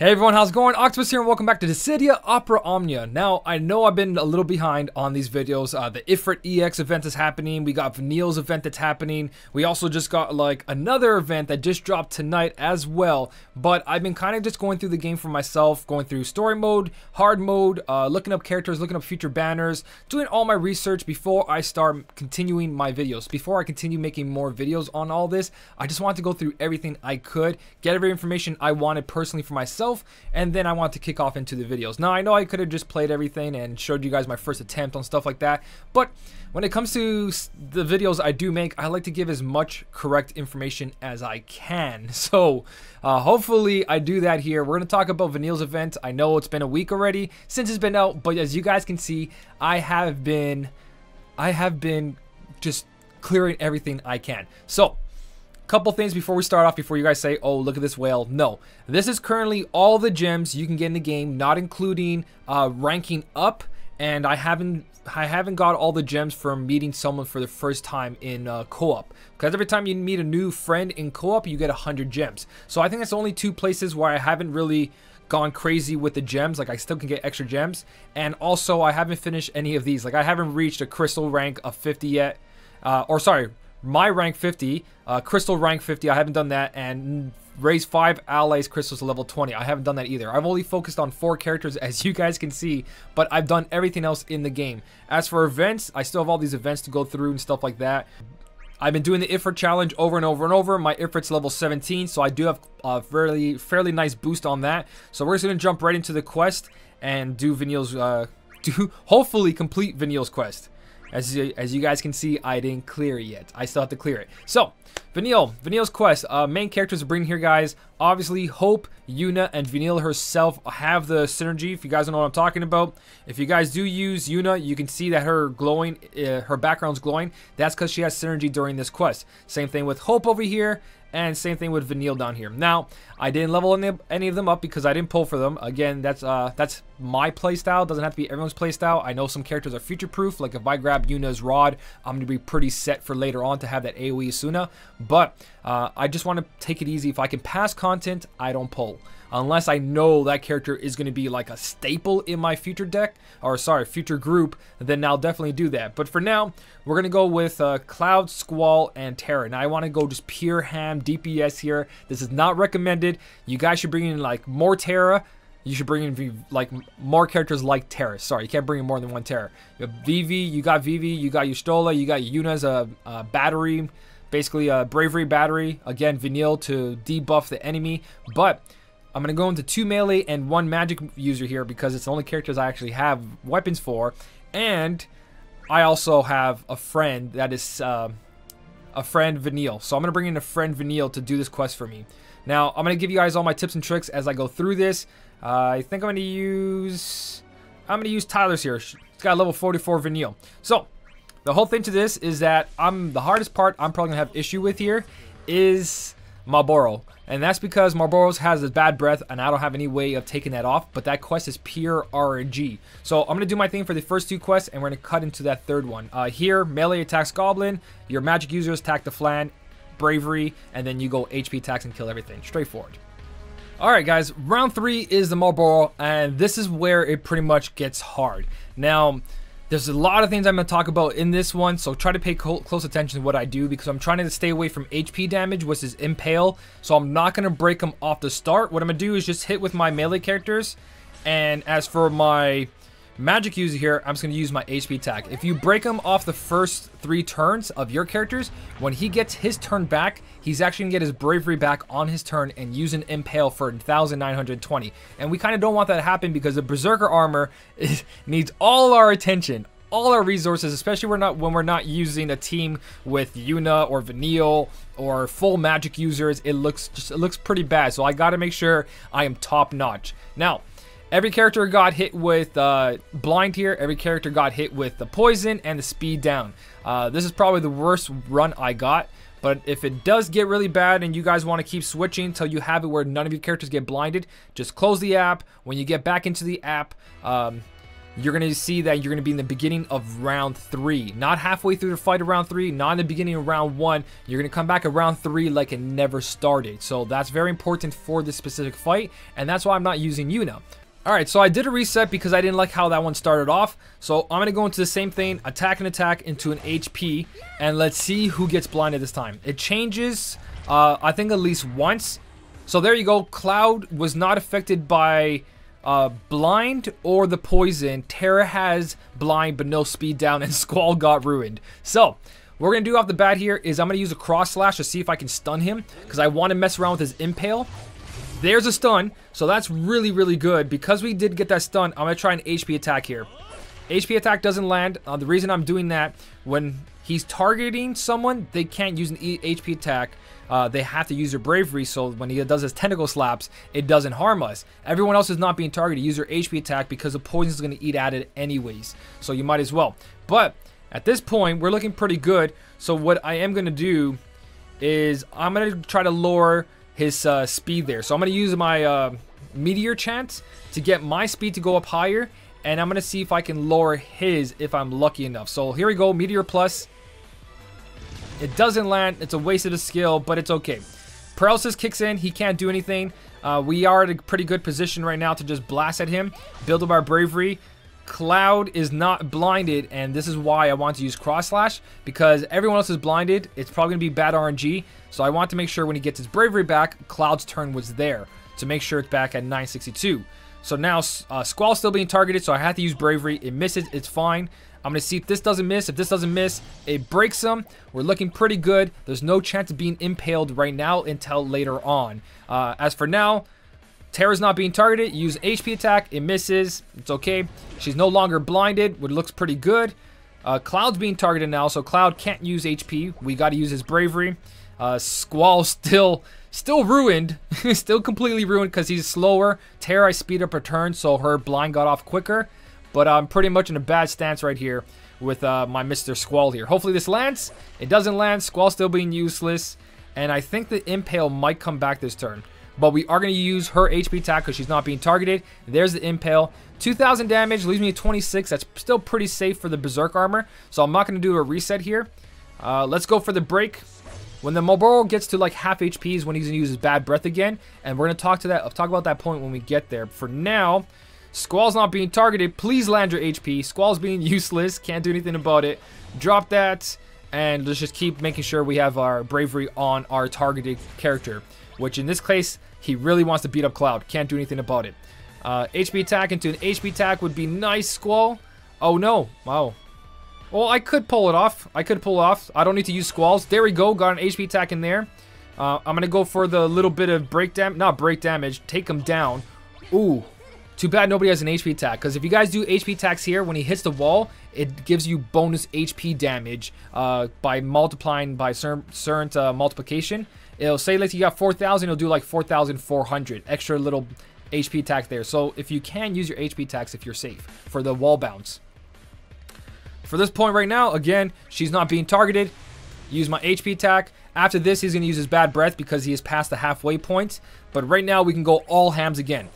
Hey everyone, how's it going? Octopus here and welcome back to Dissidia Omnia. Now, I know I've been a little behind on these videos. The Ifrit EX event is happening. We got Vanille's event that's happening. We also just got like another event that just dropped tonight as well. But I've been kind of just going through the game for myself, going through story mode, hard mode, looking up characters, looking up future banners, doing all my research before I start continuing my videos. Before I continue making more videos on all this, I just wanted to go through everything I could, get every information I wanted personally for myself, and then I want to kick off into the videos. Now, I know I could have just played everything and showed you guys my first attempt on stuff like that, but when it comes to the videos I do make, I like to give as much correct information as I can. So hopefully I do that here. We're going to talk about Vanille's event. I know it's been a week already since it's been out, but as you guys can see, I have been just clearing everything I can. So couple things before we start off, before you guys say, oh, look at this whale. No, this is currently all the gems you can get in the game, not including ranking up, and I haven't got all the gems from meeting someone for the first time in co-op, because every time you meet a new friend in co-op, you get 100 gems. So I think that's only two places where I haven't really gone crazy with the gems. Like, I still can get extra gems, and also I haven't finished any of these. Like, I haven't reached a crystal rank of 50 yet, or sorry, my rank 50, crystal rank 50, I haven't done that, and raise 5 allies crystals to level 20. I haven't done that either. I've only focused on 4 characters, as you guys can see, but I've done everything else in the game. As for events, I still have all these events to go through and stuff like that. I've been doing the Ifrit challenge over and over and over. My Ifrit's level 17, so I do have a fairly nice boost on that. So we're just going to jump right into the quest and do Vanille's, hopefully complete Vanille's quest. As you guys can see, I didn't clear it yet. I still have to clear it. So, Vanille's quest. Main characters to bring here, guys. Obviously, Hope, Yuna, and Vanille herself have the synergy, if you guys don't know what I'm talking about. If you guys do use Yuna, you can see that her glowing, her background's glowing. That's because she has synergy during this quest. Same thing with Hope over here. And same thing with Vanille down here. Now, I didn't level any of them up because I didn't pull for them. Again, that's my playstyle. Doesn't have to be everyone's playstyle. I know some characters are future-proof. Like, if I grab Yuna's rod, I'm going to be pretty set for later on to have that AoE Asuna. But I just want to take it easy. If I can pass content, I don't pull. Unless I know that character is going to be like a staple in my future deck, or sorry, future group, then I'll definitely do that. But for now, we're going to go with Cloud, Squall, and Terra. Now, I want to go just pure ham DPS here. This is not recommended. You guys should bring in like more Terra. You should bring in like more characters like Terra. Sorry, you can't bring in more than one Terra. You have Vivi, you got Yustola, you got Yuna's a battery, basically a bravery battery. Again, Vanille to debuff the enemy. But I'm going to go into 2 melee and 1 magic user here because it's the only characters I actually have weapons for. And I also have a friend that is a friend Vanille. So I'm going to bring in a friend Vanille to do this quest for me. Now, I'm going to give you guys all my tips and tricks as I go through this. I think I'm going to use Tyler's here. He's got a level 44 Vanille. So the whole thing to this is that the hardest part I'm probably going to have issue with here is Marlboro. And that's because Marlboro's has this bad breath, and I don't have any way of taking that off. But that quest is pure RNG. So I'm going to do my thing for the first 2 quests, and we're going to cut into that third one. Here, melee attacks Goblin. Your magic users attack the Flan, bravery, and then you go HP attacks and kill everything. Straightforward. Alright guys, round 3 is the Marlboro, and this is where it pretty much gets hard. Now, there's a lot of things I'm going to talk about in this one, so try to pay close attention to what I do, because I'm trying to stay away from HP damage, which is Impale, so I'm not going to break them off the start. What I'm going to do is just hit with my melee characters, and as for my magic user here, I'm just going to use my HP attack. If you break him off the first 3 turns of your characters, when he gets his turn back, he's actually going to get his bravery back on his turn and use an Impale for 1,920. And we kind of don't want that to happen because the Berserker armor needs all our attention, all our resources, especially when we're not using a team with Yuna or Vanille or full magic users. It looks pretty bad, so I got to make sure I am top notch. Now, every character got hit with blind here. Every character got hit with the poison and the speed down. This is probably the worst run I got. But if it does get really bad and you guys want to keep switching until you have it where none of your characters get blinded, just close the app. When you get back into the app, you're going to see that you're going to be in the beginning of round 3. Not halfway through the fight of round 3, not in the beginning of round 1. You're going to come back at round 3 like it never started. So that's very important for this specific fight, and that's why I'm not using Yuna. Alright, so I did a reset because I didn't like how that one started off. So I'm going to go into the same thing, attack and attack into an HP, and let's see who gets blinded this time. It changes, I think, at least once. So there you go. Cloud was not affected by blind or the poison. Terra has blind but no speed down, and Squall got ruined. So what we're going to do off the bat here is I'm going to use a cross slash to see if I can stun him, because I want to mess around with his impale. There's a stun, so that's really, really good. Because we did get that stun, I'm going to try an HP attack here. HP attack doesn't land. The reason I'm doing that, when he's targeting someone, they can't use an HP attack. They have to use their bravery, so when he does his tentacle slaps, it doesn't harm us. Everyone else is not being targeted. Use your HP attack because the poison is going to eat at it anyways, so you might as well. But at this point, we're looking pretty good, so what I am going to do is I'm going to try to lower his speed there. So I'm going to use my meteor chance to get my speed to go up higher, and I'm going to see if I can lower his if I'm lucky enough. So here we go, meteor plus. It doesn't land. It's a waste of a skill, but it's okay. Paralysis kicks in. He can't do anything. We are at a pretty good position right now to just blast at him, build up our bravery. Cloud is not blinded, and this is why I want to use cross slash, because everyone else is blinded. It's probably going to be bad RNG, so I want to make sure when he gets his bravery back, Cloud's turn was there to make sure it's back at 962. So now Squall's still being targeted, so I have to use bravery. It misses. It's fine. I'm going to see if this doesn't miss. If this doesn't miss, it breaks him. We're looking pretty good. There's no chance of being impaled right now until later on. As for now, Terra's not being targeted. Use HP attack. It misses. It's okay. She's no longer blinded, which looks pretty good. Cloud's being targeted now, so Cloud can't use HP. We got to use his bravery. Squall still ruined. Still completely ruined because he's slower. Terra, I speed up her turn, so her blind got off quicker. But I'm pretty much in a bad stance right here with my Mr. Squall here. Hopefully this lands. It doesn't land. Squall still being useless. And I think the Impale might come back this turn. But we are going to use her HP attack because she's not being targeted. There's the Impale. 2,000 damage, leaves me at 26. That's still pretty safe for the Berserk armor. So I'm not going to do a reset here. Let's go for the break. When the Marlboro gets to like half HP is when he's going to use his bad breath again. And we're going to talk about that point when we get there. For now, Squall's not being targeted. Please land your HP. Squall's being useless. Can't do anything about it. Drop that. And let's just keep making sure we have our bravery on our targeted character. Which in this case, he really wants to beat up Cloud. Can't do anything about it. HP attack into an HP attack would be nice, Squall. Oh no. Wow. Well, I could pull it off. I don't need to use Squalls. There we go. Got an HP attack in there. I'm going to go for the little bit of break damage. Not break damage. Take him down. Ooh. Too bad nobody has an HP attack, because if you guys do HP attacks here, when he hits the wall, it gives you bonus HP damage by multiplying by certain multiplication. It'll say like you got 4,000, it'll do like 4,400 extra little HP attack there. So if you can use your HP attacks if you're safe for the wall bounce. For this point right now, again, she's not being targeted. Use my HP attack. After this, he's going to use his bad breath because he is past the halfway point. But right now, we can go all hams again.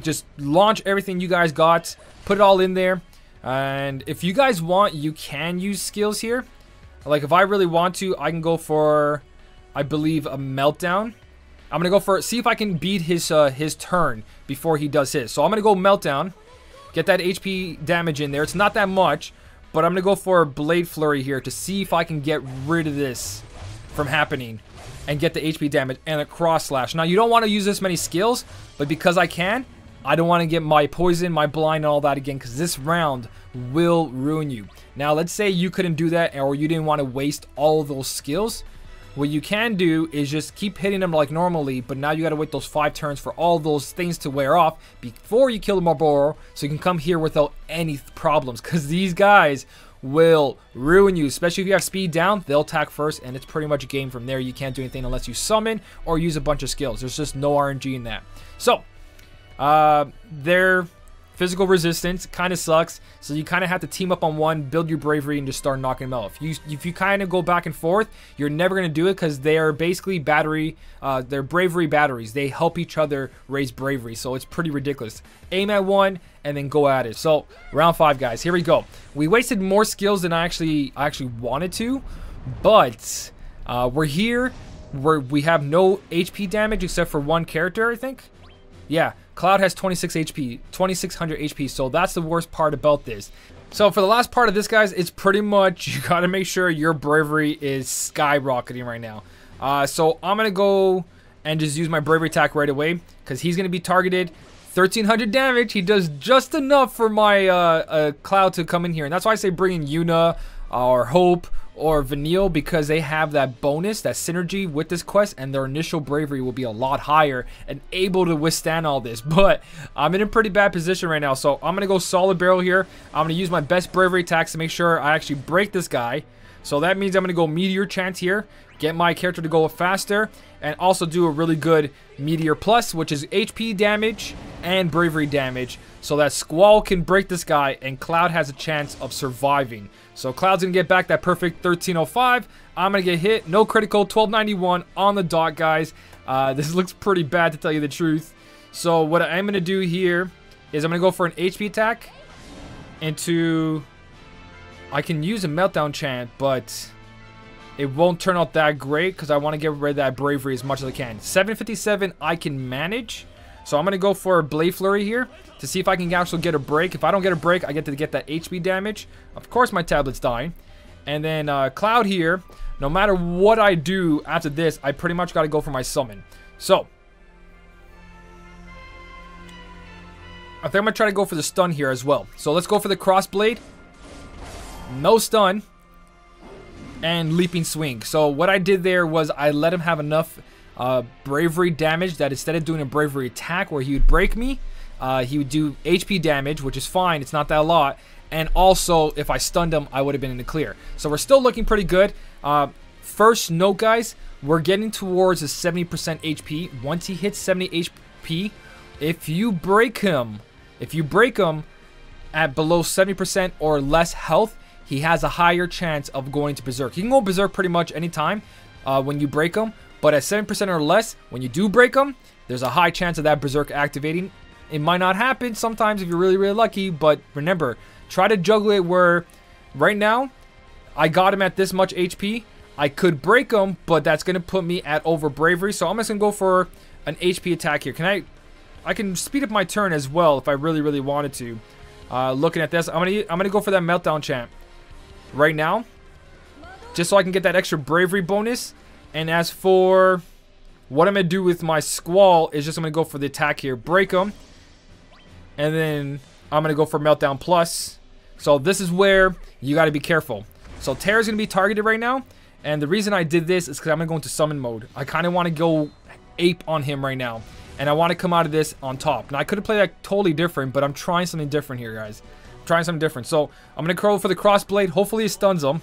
Just launch everything you guys got, put it all in there, and if you guys want, you can use skills here. Like if I really want to, I can go for, I believe, a meltdown. I'm gonna go for, see if I can beat his turn before he does his. So I'm gonna go meltdown, get that HP damage in there. It's not that much, but I'm gonna go for blade flurry here to see if I can get rid of this from happening and get the HP damage and a cross slash. Now you don't want to use this many skills, but because I can, I don't want to get my poison, my blind, and all that again, because this round will ruin you. Now, let's say you couldn't do that, or you didn't want to waste all of those skills. What you can do is just keep hitting them like normally, but now you got to wait those 5 turns for all those things to wear off before you kill the Marlboro, so you can come here without any problems, because these guys will ruin you, especially if you have speed down. They'll attack first, and it's pretty much a game from there. You can't do anything unless you summon or use a bunch of skills. There's just no RNG in that. So, they're physical resistance. Kind of sucks. So you kind of have to team up on one, build your bravery, and just start knocking them out. If you kind of go back and forth, you're never going to do it because they are basically they're bravery batteries. They help each other raise bravery. So it's pretty ridiculous. Aim at one and then go at it. So round 5, guys. Here we go. We wasted more skills than I actually wanted to, but we're here. We have no HP damage except for one character, I think. Yeah, Cloud has 2600 HP, so that's the worst part about this. So for the last part of this, guys, it's pretty much you gotta make sure your bravery is skyrocketing right now. So I'm gonna go and just use my bravery attack right away because he's gonna be targeted. 1300 damage. He does just enough for my Cloud to come in here, and that's why I say bring in Yuna or Hope or Vanille, because they have that bonus, that synergy with this quest, and their initial bravery will be a lot higher and able to withstand all this. But I'm in a pretty bad position right now, so I'm gonna go solid barrel here. I'm gonna use my best bravery attacks to make sure I actually break this guy. So that means I'm gonna go Meteor Chant here, get my character to go faster, and also do a really good Meteor Plus, which is HP damage and bravery damage, so that Squall can break this guy and Cloud has a chance of surviving. So Cloud's gonna get back that perfect 1305. I'm gonna get hit, no critical, 1291 on the dot, guys. This looks pretty bad, to tell you the truth. So what I'm gonna do here is I'm gonna go for an HP attack into... I can use a Meltdown Chant, but it won't turn out that great because I want to get rid of that bravery as much as I can. 757 I can manage. So I'm going to go for a Blade Flurry here to see if I can actually get a break. If I don't get a break, I get to get that HP damage. Of course my tablet's dying. And then Cloud here, no matter what I do after this, I pretty much got to go for my summon. So I think I'm going to try to go for the stun here as well. So let's go for the Crossblade. No stun. And Leaping Swing. So what I did there was I let him have enough bravery damage that instead of doing a bravery attack where he would break me, he would do HP damage, which is fine. It's not that a lot. And also, if I stunned him, I would have been in the clear. So we're still looking pretty good. First note, guys, we're getting towards a 70% HP. Once he hits 70 HP, if you break him at below 70% or less health, he has a higher chance of going to Berserk. He can go Berserk pretty much anytime when you break him. But at 7% or less, when you do break him, there's a high chance of that Berserk activating. It might not happen sometimes if you're really, really lucky. But remember, try to juggle it where right now, I got him at this much HP. I could break him, but that's going to put me at over bravery. So I'm just going to go for an HP attack here. I can speed up my turn as well if I really, really wanted to. Looking at this, I'm gonna go for that Meltdown Chant right now, just so I can get that extra bravery bonus. And as for what I'm gonna do with my Squall is just I'm gonna go for the attack here, break him, and then I'm gonna go for Meltdown Plus. So this is where you got to be careful. So Terra's gonna be targeted right now, and the reason I did this is because I'm gonna go into summon mode. I kind of want to go ape on him right now, and I want to come out of this on top. Now I could have played that totally different, but I'm trying something different here, guys. I'm trying something different. So I'm gonna curl for the Crossblade. Hopefully it stuns him.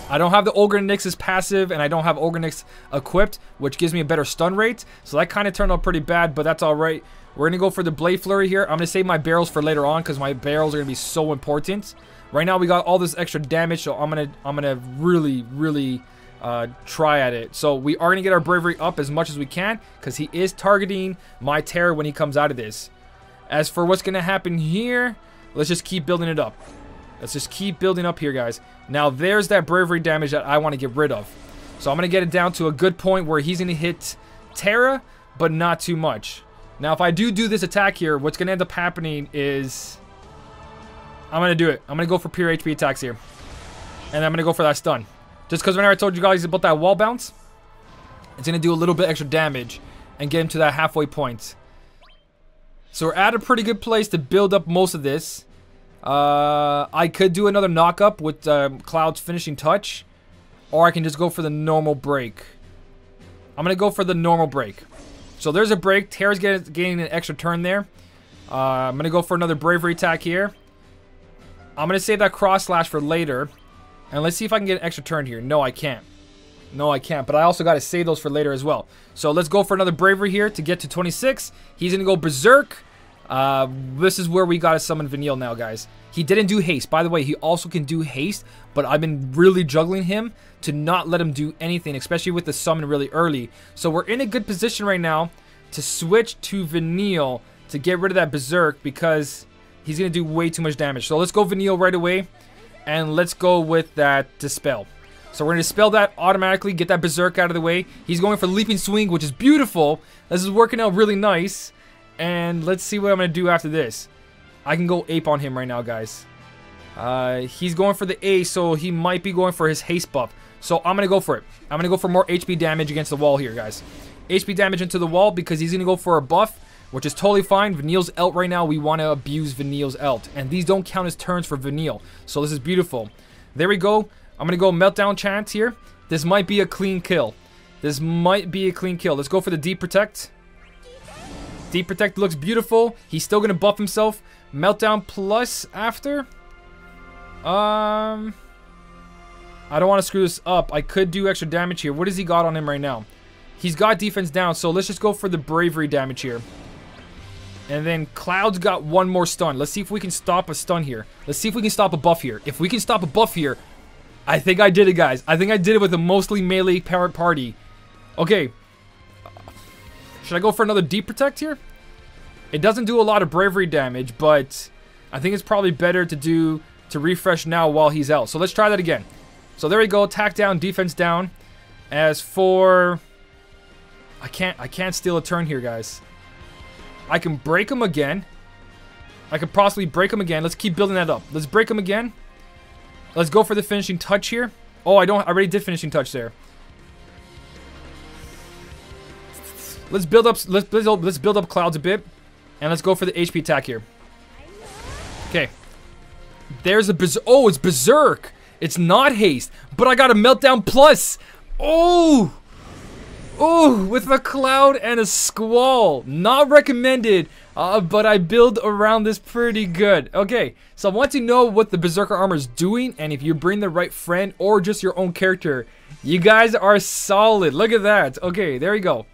I don't have the Ogre Nyx's passive, and I don't have Ogre Nyx equipped, which gives me a better stun rate. So that kind of turned out pretty bad, but that's all right. We're gonna go for the Blade Flurry here. I'm gonna save my barrels for later on because my barrels are gonna be so important. Right now we got all this extra damage, so I'm gonna really try at it. So we are gonna get our bravery up as much as we can because he is targeting my Terror when he comes out of this. As for what's gonna happen here, let's just keep building it up. Let's just keep building up here, guys. Now there's that bravery damage that I want to get rid of. So I'm gonna get it down to a good point where he's gonna hit Terra, but not too much. Now if I do this attack here, what's gonna end up happening is I'm gonna do it. I'm gonna go for pure HP attacks here, and I'm gonna go for that stun. Just because whenever I told you guys about that wall bounce, it's gonna do a little bit extra damage and get him to that halfway point. So we're at a pretty good place to build up most of this. I could do another knock-up with Cloud's finishing touch, or I can just go for the normal break. I'm gonna go for the normal break. So there's a break. Terra's getting an extra turn there. I'm gonna go for another bravery attack here. I'm gonna save that cross slash for later, and let's see if I can get an extra turn here. No, I can't. No, I can't. But I also gotta save those for later as well. So let's go for another bravery here to get to 26. He's gonna go berserk, This is where we gotta summon Vanille now, guys. He didn't do haste. By the way, he also can do haste, but I've been really juggling him to not let him do anything, especially with the summon really early. So we're in a good position right now to switch to Vanille to get rid of that Berserk because he's gonna do way too much damage. So let's go Vanille right away, and let's go with that Dispel. So we're gonna Dispel that automatically, get that Berserk out of the way. He's going for Leaping Swing, which is beautiful. This is working out really nice. And let's see what I'm going to do after this. I can go ape on him right now, guys. He's going for the A, so he might be going for his haste buff. So I'm going to go for it. I'm going to go for more HP damage against the wall here, guys. HP damage into the wall because he's going to go for a buff, which is totally fine. Vanille's ult right now, we want to abuse Vanille's ult. And these don't count as turns for Vanille. So this is beautiful. There we go. I'm going to go Meltdown chance here. This might be a clean kill. This might be a clean kill. Let's go for the Deep Protect. Deep Protect looks beautiful. He's still going to buff himself. Meltdown plus after. I don't want to screw this up. I could do extra damage here. What has he got on him right now? He's got defense down, so let's just go for the bravery damage here. And then Cloud's got one more stun. Let's see if we can stop a stun here. Let's see if we can stop a buff here. If we can stop a buff here, I think I did it, guys. I think I did it with a mostly melee powered party. Okay. Should I go for another Deep Protect here? It doesn't do a lot of bravery damage, but I think it's probably better to refresh now while he's out. So let's try that again. So there we go. Attack down, defense down. As for... I can't steal a turn here, guys. I can break him again. I could possibly break him again. Let's keep building that up. Let's break him again. Let's go for the finishing touch here. Oh, I already did finishing touch there. Let's build up Clouds a bit, and let's go for the HP attack here. Okay. There's a Berserk. Oh, it's Berserk. It's not haste, but I got a Meltdown plus. Oh, with a Cloud and a Squall. Not recommended, but I build around this pretty good. Okay, so once you know what the Berserker armor is doing, and if you bring the right friend or just your own character, you guys are solid. Look at that. Okay, there you go.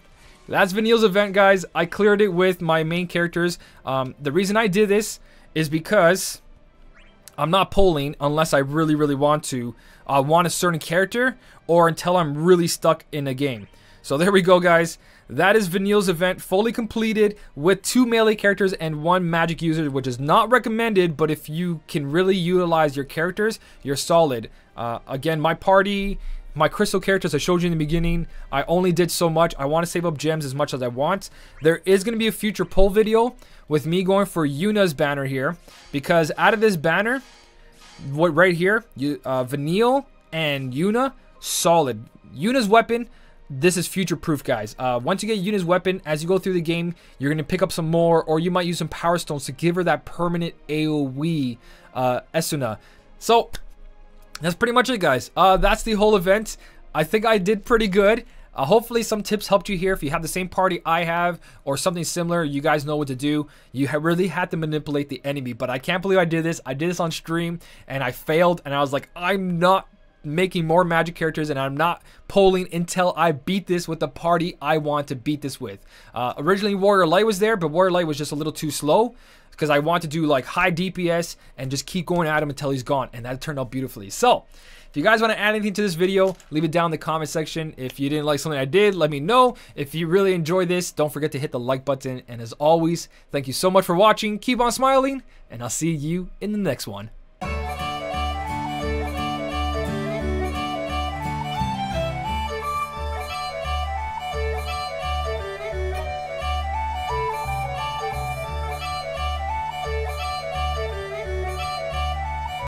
That's Vanille's event, guys. I cleared it with my main characters. The reason I did this is because I'm not polling unless I really, really want to. I want a certain character or until I'm really stuck in a game. So there we go, guys. That is Vanille's event fully completed with 2 melee characters and 1 magic user, which is not recommended, but if you can really utilize your characters, you're solid. Again, my party... My crystal characters I showed you in the beginning, I only did so much. I want to save up gems as much as I want. There is going to be a future poll video with me going for Yuna's banner here. Because out of this banner, what right here, Vanille and Yuna, solid. Yuna's weapon, this is future proof, guys. Once you get Yuna's weapon, as you go through the game, you're going to pick up some more, or you might use some power stones to give her that permanent AoE Esuna. So... that's pretty much it, guys. That's the whole event. I think I did pretty good. Hopefully some tips helped you here. If you have the same party I have or something similar, you guys know what to do. You really had to manipulate the enemy, but I can't believe I did this. I did this on stream and I failed, and I was like, I'm not making more magic characters and I'm not polling until I beat this with the party I want to beat this with. Originally Warrior Light was there, but Warrior Light was just a little too slow because I want to do like high DPS and just keep going at him until he's gone, and that turned out beautifully. So if you guys want to add anything to this video, leave it down in the comment section. If you didn't like something I did, let me know. If you really enjoyed this, don't forget to hit the like button, and as always, thank you so much for watching. Keep on smiling, and I'll see you in the next one.